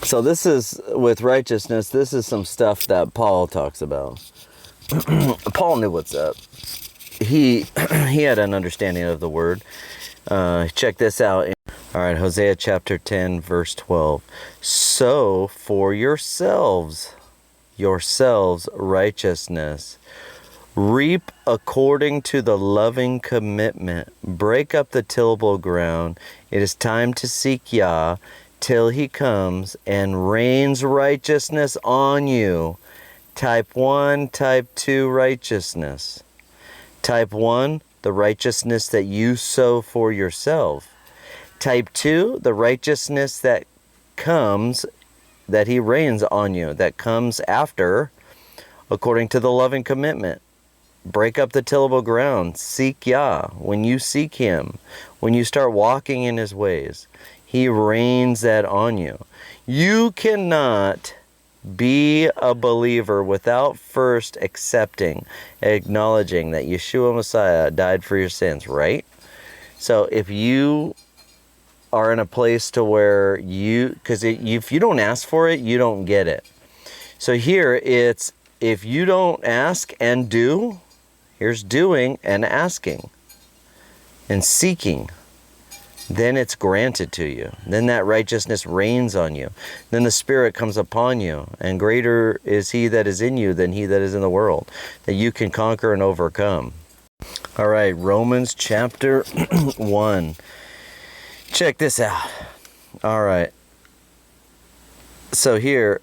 So this is, with righteousness, this is some stuff that Paul talks about. Paul knew what's up. He had an understanding of the word. Check this out. All right, Hosea chapter 10, verse 12. So for yourselves righteousness, reap according to the loving commitment. Break up the tillable ground. It is time to seek Yah till he comes and rains righteousness on you. Type 1, type 2 righteousness. Type 1, the righteousness that you sow for yourself. Type 2, the righteousness that comes, that he rains on you, that comes after, according to the loving commitment. Break up the tillable ground. Seek Yah. When you seek him, when you start walking in his ways, he rains that on you. You cannot be a believer without first accepting, acknowledging that Yeshua Messiah died for your sins, right? So if you are in a place to where because if you don't ask for it, you don't get it. So here it's, if you don't ask and do, here's doing and asking and seeking, then it's granted to you. Then that righteousness reigns on you. Then the Spirit comes upon you, and greater is he that is in you than he that is in the world, that you can conquer and overcome. All right, Romans chapter 1. Check this out. All right. So here,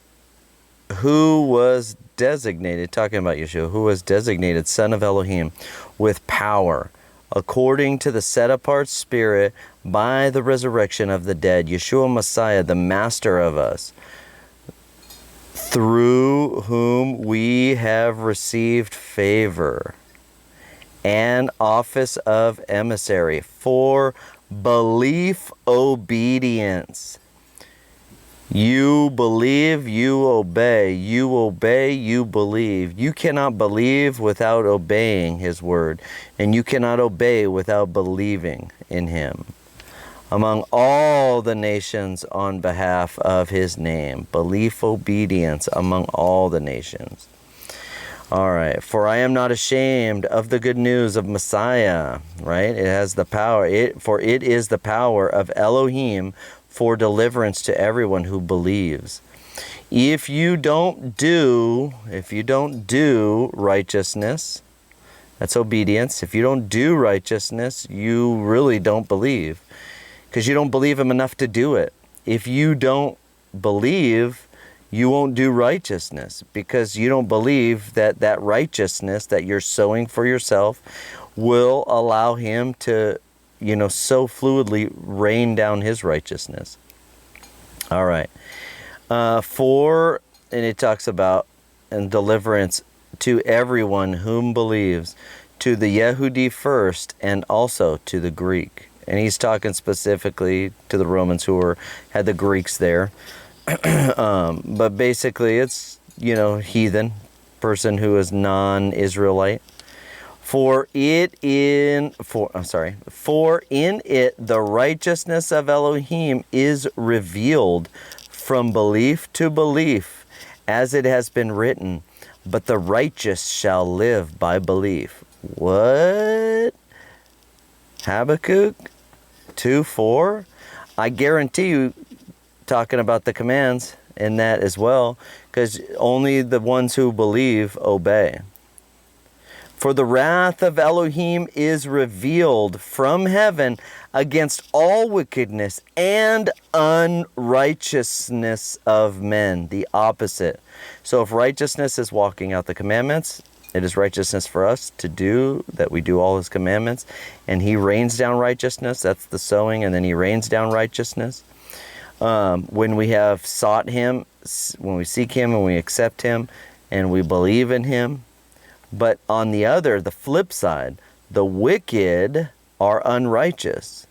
who was designated, talking about Yeshua, who was designated Son of Elohim with power, according to the set-apart Spirit, by the resurrection of the dead, Yeshua Messiah, the Master of us, through whom we have received favor and office of emissary for belief obedience. You believe, you obey. You obey, you believe. You cannot believe without obeying his word, and you cannot obey without believing in him. Among all the nations on behalf of his name. Belief, obedience among all the nations. All right. For I am not ashamed of the good news of Messiah. Right? It has the power. For it is the power of Elohim for deliverance to everyone who believes. If you don't do righteousness, that's obedience. If you don't do righteousness, you really don't believe, because you don't believe him enough to do it. If you don't believe, you won't do righteousness, because you don't believe that that righteousness that you're sowing for yourself will allow him to, so fluidly rain down his righteousness. All right. And it talks about and deliverance to everyone whom believes, to the Yehudi first, and also to the Greek. And he's talking specifically to the Romans who had the Greeks there. But basically it's, heathen, person who is non-Israelite. For in it the righteousness of Elohim is revealed from belief to belief, as it has been written, but the righteous shall live by belief. What? Habakkuk 2:4? I guarantee you, talking about the commands in that as well, because only the ones who believe obey. For the wrath of Elohim is revealed from heaven against all wickedness and unrighteousness of men. The opposite. So if righteousness is walking out the commandments, it is righteousness for us to do, that we do all his commandments. And he rains down righteousness. That's the sowing. And then he rains down righteousness. When we have sought him, when we seek him and we accept him and we believe in him. But on the flip side, the wicked are unrighteous,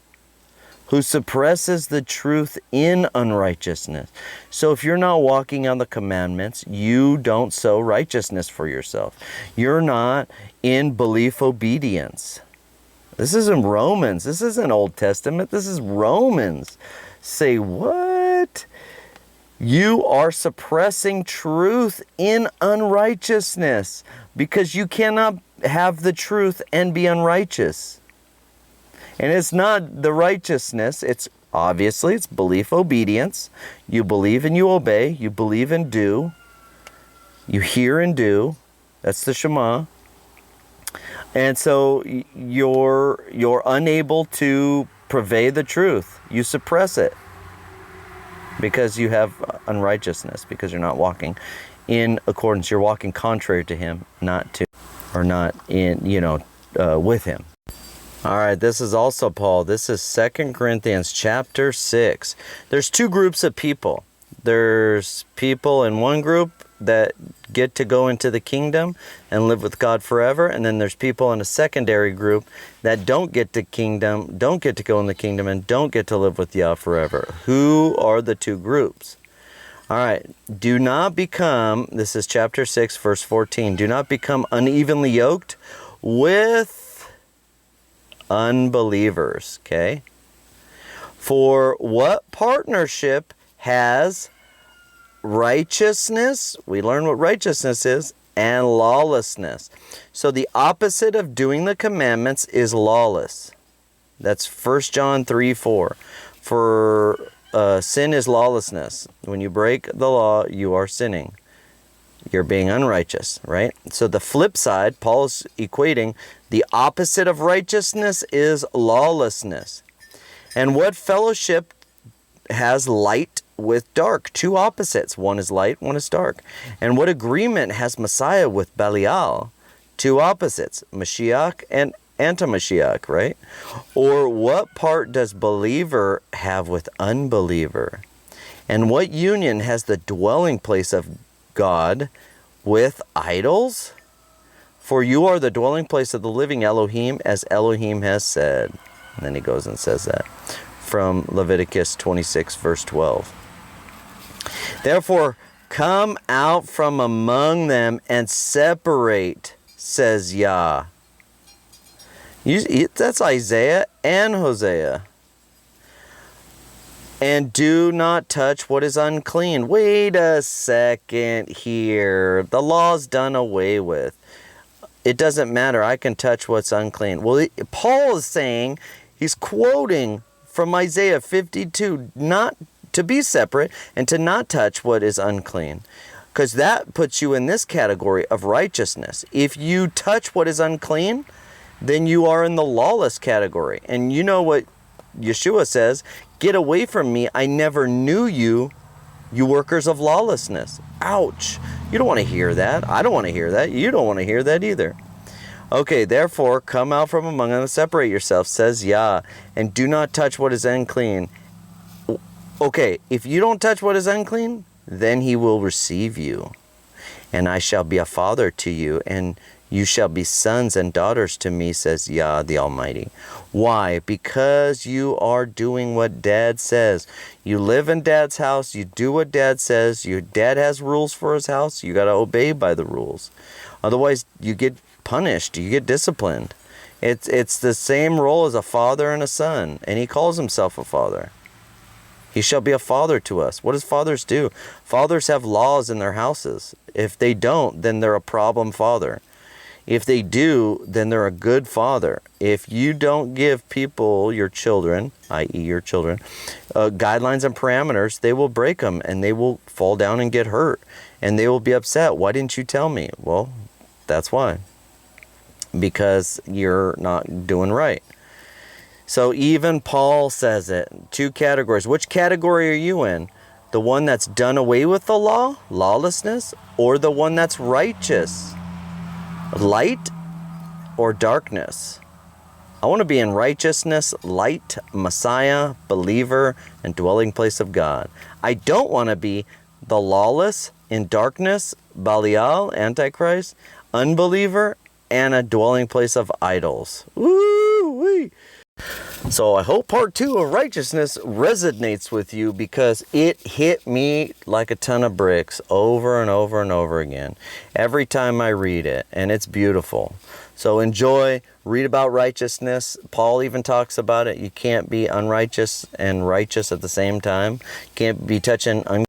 who suppresses the truth in unrighteousness. So if you're not walking on the commandments, you don't sow righteousness for yourself. You're not in belief obedience. This isn't Romans. This isn't Old Testament. This is Romans. Say what? You are suppressing truth in unrighteousness, because you cannot have the truth and be unrighteous. And it's not the righteousness, it's obviously, it's belief, obedience. You believe and you obey, you believe and do, you hear and do. That's the Shema. And so you're unable to purvey the truth. You suppress it because you have unrighteousness, because you're not walking in accordance. You're walking contrary to him, not to, or not in, with him. All right, this is also Paul. This is 2 Corinthians chapter 6. There's two groups of people. There's people in one group that get to go into the kingdom and live with God forever, and then there's people in a secondary group that don't get to go in the kingdom, and don't get to live with Yah forever. Who are the two groups? All right, do not become, this is chapter 6, verse 14, do not become unevenly yoked with unbelievers, okay? For what partnership has righteousness, we learn what righteousness is, and lawlessness. So the opposite of doing the commandments is lawless. That's 1 John 3:4. For sin is lawlessness. When you break the law, you are sinning. You're being unrighteous, right? So the flip side, Paul's equating the opposite of righteousness is lawlessness. And what fellowship has light with dark? Two opposites. One is light, one is dark. And what agreement has Messiah with Belial? Two opposites. Mashiach and anti-Mashiach, right? Or what part does believer have with unbeliever? And what union has the dwelling place of God with idols? For you are the dwelling place of the living Elohim, as Elohim has said. And then he goes and says that from Leviticus 26, verse 12. Therefore, come out from among them and separate, says Yah. That's Isaiah and Hosea. And do not touch what is unclean. Wait a second here. The law's done away with. It doesn't matter. I can touch what's unclean. Well, Paul is saying, he's quoting from Isaiah 52, not to be separate and to not touch what is unclean. Because that puts you in this category of righteousness. If you touch what is unclean, then you are in the lawless category. And you know what Yeshua says, get away from me, I never knew you, you workers of lawlessness. Ouch. You don't want to hear that. I don't want to hear that. You don't want to hear that either. Okay, therefore, come out from among them and separate yourselves, says Yah, and do not touch what is unclean. Okay, if you don't touch what is unclean, then he will receive you. And I shall be a father to you, and you shall be sons and daughters to me, says Yah the Almighty. Why? Because you are doing what Dad says. You live in Dad's house. You do what Dad says. Your dad has rules for his house. You got to obey by the rules. Otherwise, you get punished. You get disciplined. It's the same role as a father and a son. And he calls himself a father. He shall be a father to us. What does fathers do? Fathers have laws in their houses. If they don't, then they're a problem father. If they do, then they're a good father. If you don't give people, your children, i.e. your children, guidelines and parameters, they will break them and they will fall down and get hurt. And they will be upset. Why didn't you tell me? Well, that's why. Because you're not doing right. So even Paul says it. Two categories. Which category are you in? The one that's done away with the law, lawlessness, or the one that's righteous? Light or darkness? I want to be in righteousness, light, Messiah, believer, and dwelling place of God. I don't want to be the lawless, in darkness, Belial, Antichrist, unbeliever, and a dwelling place of idols. Woo-wee! So I hope part 2 of righteousness resonates with you, because it hit me like a ton of bricks over and over and over again every time I read it, and it's beautiful. So enjoy, read about righteousness. Paul even talks about it. You can't be unrighteous and righteous at the same time. You can't be touching